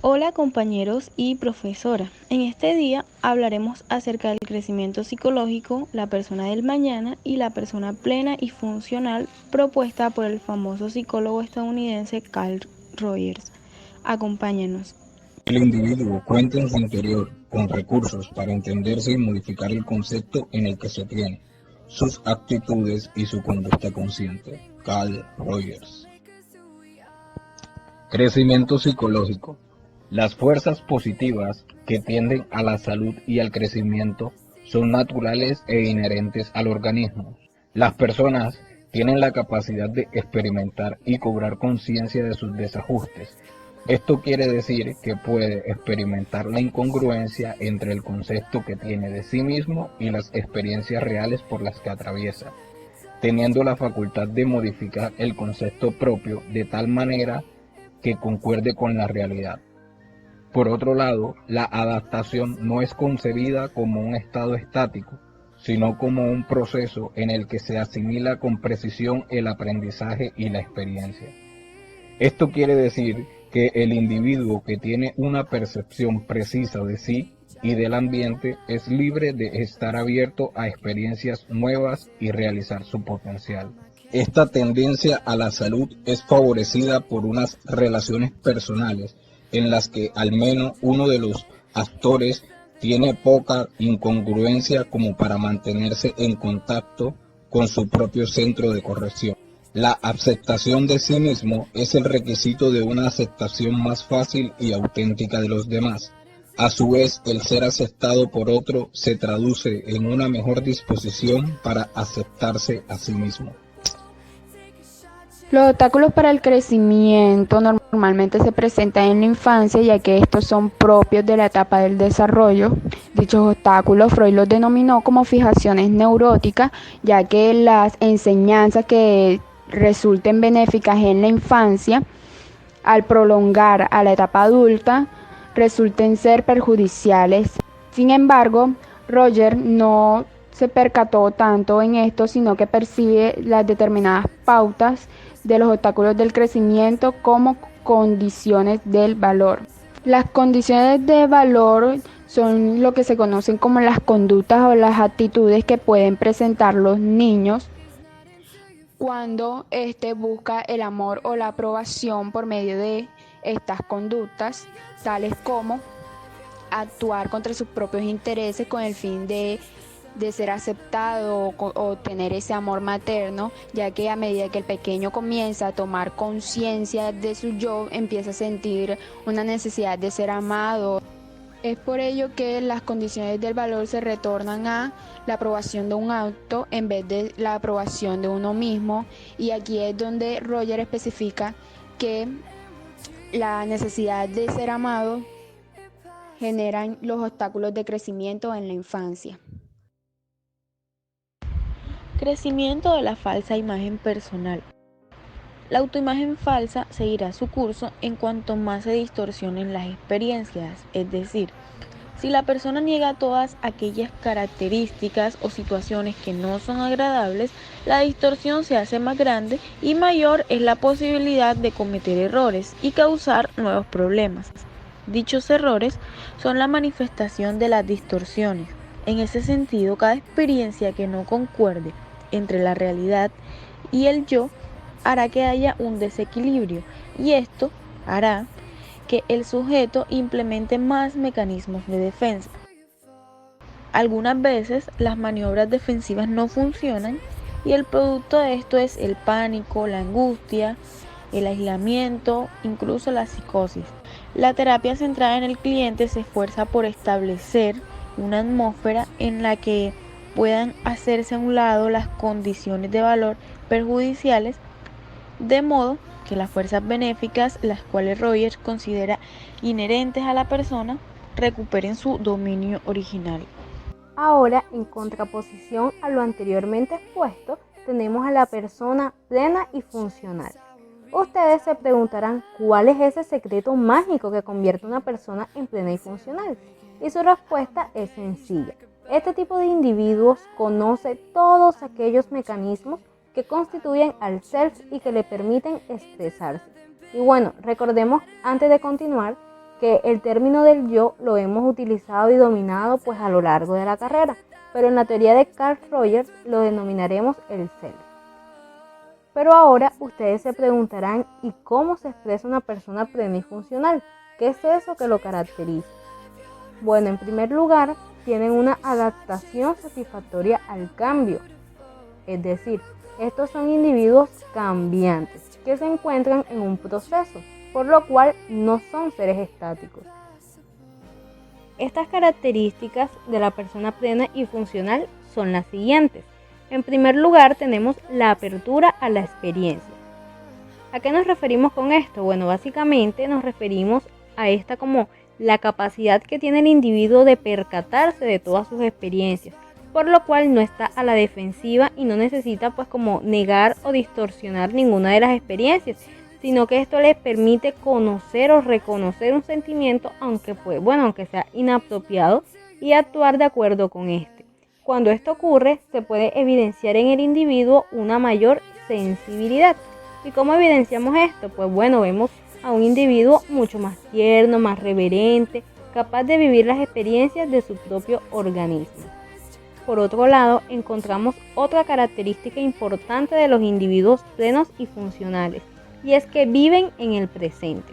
Hola compañeros y profesora. En este día hablaremos acerca del crecimiento psicológico, la persona del mañana y la persona plena y funcional propuesta por el famoso psicólogo estadounidense Carl Rogers. Acompáñanos. El individuo cuenta en su interior con recursos para entenderse y modificar el concepto en el que se tiene, sus actitudes y su conducta consciente. Carl Rogers. Crecimiento psicológico. Las fuerzas positivas que tienden a la salud y al crecimiento son naturales e inherentes al organismo. Las personas tienen la capacidad de experimentar y cobrar conciencia de sus desajustes. Esto quiere decir que puede experimentar la incongruencia entre el concepto que tiene de sí mismo y las experiencias reales por las que atraviesa, teniendo la facultad de modificar el concepto propio de tal manera que concuerde con la realidad. Por otro lado, la adaptación no es concebida como un estado estático, sino como un proceso en el que se asimila con precisión el aprendizaje y la experiencia. Esto quiere decir que el individuo que tiene una percepción precisa de sí y del ambiente es libre de estar abierto a experiencias nuevas y realizar su potencial. Esta tendencia a la salud es favorecida por unas relaciones personales en las que al menos uno de los actores tiene poca incongruencia como para mantenerse en contacto con su propio centro de corrección. La aceptación de sí mismo es el requisito de una aceptación más fácil y auténtica de los demás. A su vez, el ser aceptado por otro se traduce en una mejor disposición para aceptarse a sí mismo. Los obstáculos para el crecimiento normalmente se presentan en la infancia, ya que estos son propios de la etapa del desarrollo. Dichos obstáculos Freud los denominó como fijaciones neuróticas, ya que las enseñanzas que resulten benéficas en la infancia, al prolongar a la etapa adulta, resulten ser perjudiciales. Sin embargo, Roger no se percató tanto en esto, sino que percibe las determinadas pautas de los obstáculos del crecimiento como condiciones del valor. Las condiciones de valor son lo que se conocen como las conductas o las actitudes que pueden presentar los niños cuando busca el amor o la aprobación por medio de estas conductas, tales como actuar contra sus propios intereses con el fin de ser aceptado o tener ese amor materno, ya que a medida que el pequeño comienza a tomar conciencia de su yo, empieza a sentir una necesidad de ser amado. Es por ello que las condiciones del valor se retornan a la aprobación de un acto en vez de la aprobación de uno mismo, y aquí es donde Roger especifica que la necesidad de ser amado generan los obstáculos de crecimiento en la infancia. Crecimiento de la falsa imagen personal. La autoimagen falsa seguirá su curso en cuanto más se distorsionen las experiencias, es decir, si la persona niega todas aquellas características o situaciones que no son agradables, la distorsión se hace más grande y mayor es la posibilidad de cometer errores y causar nuevos problemas. Dichos errores son la manifestación de las distorsiones. En ese sentido, cada experiencia que no concuerde entre la realidad y el yo hará que haya un desequilibrio, y esto hará que el sujeto implemente más mecanismos de defensa. Algunas veces las maniobras defensivas no funcionan y el producto de esto es el pánico, la angustia, el aislamiento, incluso la psicosis. La terapia centrada en el cliente se esfuerza por establecer una atmósfera en la que puedan hacerse a un lado las condiciones de valor perjudiciales, de modo que las fuerzas benéficas, las cuales Rogers considera inherentes a la persona, recuperen su dominio original. Ahora, en contraposición a lo anteriormente expuesto, tenemos a la persona plena y funcional. Ustedes se preguntarán cuál es ese secreto mágico que convierte a una persona en plena y funcional. Y su respuesta es sencilla. Este tipo de individuos conoce todos aquellos mecanismos que constituyen al self y que le permiten expresarse. Y bueno, recordemos antes de continuar que el término del yo lo hemos utilizado y dominado pues a lo largo de la carrera, pero en la teoría de Carl Rogers lo denominaremos el self. Pero ahora ustedes se preguntarán, ¿y cómo se expresa una persona plena y funcional? ¿Qué es eso que lo caracteriza? Bueno, en primer lugar, tienen una adaptación satisfactoria al cambio. Es decir, estos son individuos cambiantes que se encuentran en un proceso, por lo cual no son seres estáticos. Estas características de la persona plena y funcional son las siguientes. En primer lugar, tenemos la apertura a la experiencia. ¿A qué nos referimos con esto? Bueno, básicamente nos referimos a esta como la capacidad que tiene el individuo de percatarse de todas sus experiencias, por lo cual no está a la defensiva y no necesita pues como negar o distorsionar ninguna de las experiencias, sino que esto les permite conocer o reconocer un sentimiento, aunque sea inapropiado, y actuar de acuerdo con este. Cuando esto ocurre, se puede evidenciar en el individuo una mayor sensibilidad. ¿Y cómo evidenciamos esto? Pues bueno, vemos a un individuo mucho más tierno, más reverente, capaz de vivir las experiencias de su propio organismo. Por otro lado, encontramos otra característica importante de los individuos plenos y funcionales, y es que viven en el presente.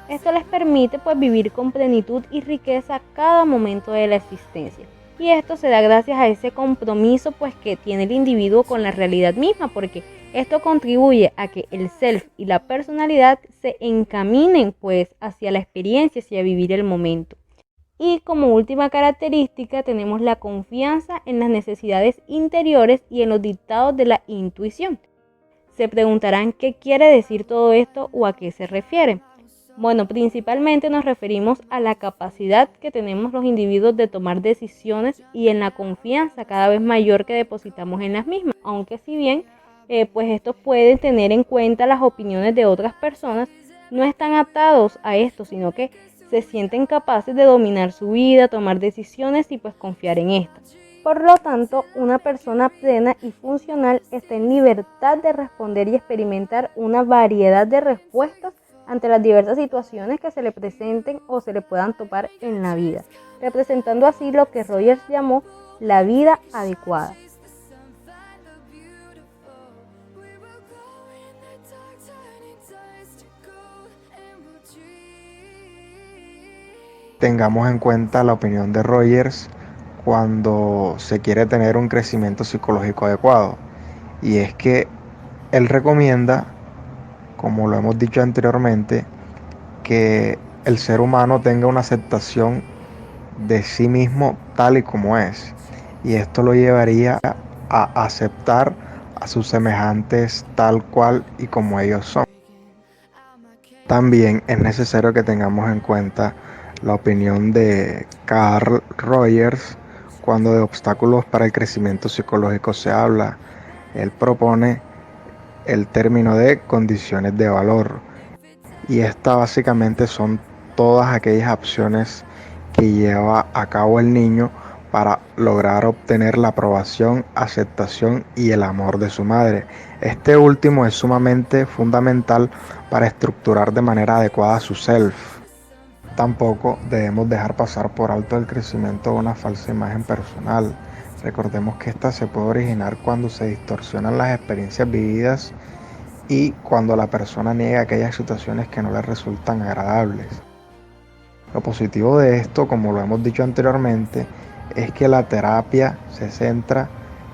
Esto les permite pues vivir con plenitud y riqueza cada momento de la existencia. Y esto se da gracias a ese compromiso pues que tiene el individuo con la realidad misma, porque esto contribuye a que el self y la personalidad se encaminen pues hacia la experiencia, hacia vivir el momento. Y como última característica tenemos la confianza en las necesidades interiores y en los dictados de la intuición. Se preguntarán qué quiere decir todo esto o a qué se refiere. Bueno, principalmente nos referimos a la capacidad que tenemos los individuos de tomar decisiones y en la confianza cada vez mayor que depositamos en las mismas, aunque si bien pues estos pueden tener en cuenta las opiniones de otras personas, no están atados a esto, sino que se sienten capaces de dominar su vida, tomar decisiones y pues confiar en estas. Por lo tanto, una persona plena y funcional está en libertad de responder y experimentar una variedad de respuestas ante las diversas situaciones que se le presenten o se le puedan topar en la vida, representando así lo que Rogers llamó la vida adecuada. Tengamos en cuenta la opinión de Rogers cuando se quiere tener un crecimiento psicológico adecuado, y es que él recomienda, como lo hemos dicho anteriormente, que el ser humano tenga una aceptación de sí mismo tal y como es, y esto lo llevaría a aceptar a sus semejantes tal cual y como ellos son. También es necesario que tengamos en cuenta la opinión de Carl Rogers cuando de obstáculos para el crecimiento psicológico se habla. Él propone el término de condiciones de valor, y esta básicamente son todas aquellas acciones que lleva a cabo el niño para lograr obtener la aprobación, aceptación y el amor de su madre. Este último es sumamente fundamental para estructurar de manera adecuada su self. Tampoco debemos dejar pasar por alto el crecimiento de una falsa imagen personal. Recordemos que esta se puede originar cuando se distorsionan las experiencias vividas y cuando la persona niega aquellas situaciones que no le resultan agradables. Lo positivo de esto, como lo hemos dicho anteriormente, es que la terapia se centra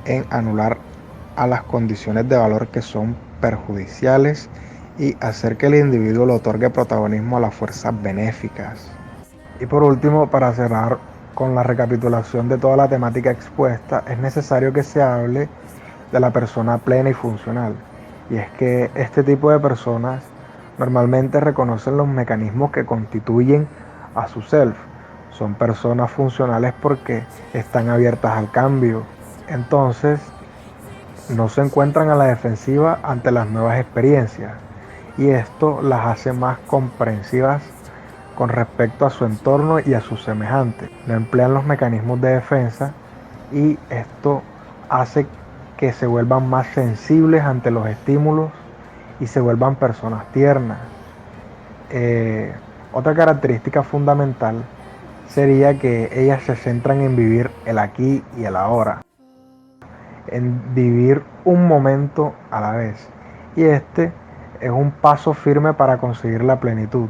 en anular a las condiciones de valor que son perjudiciales y hacer que el individuo le otorgue protagonismo a las fuerzas benéficas. Y por último, para cerrar con la recapitulación de toda la temática expuesta, es necesario que se hable de la persona plena y funcional. Y es que este tipo de personas normalmente reconocen los mecanismos que constituyen a su self. Son personas funcionales porque están abiertas al cambio. Entonces, no se encuentran a la defensiva ante las nuevas experiencias. Y esto las hace más comprensivas con respecto a su entorno y a sus semejantes. No emplean los mecanismos de defensa y esto hace que se vuelvan más sensibles ante los estímulos y se vuelvan personas tiernas. Otra característica fundamental sería que ellas se centran en vivir el aquí y el ahora, en vivir un momento a la vez. Y este es un paso firme para conseguir la plenitud.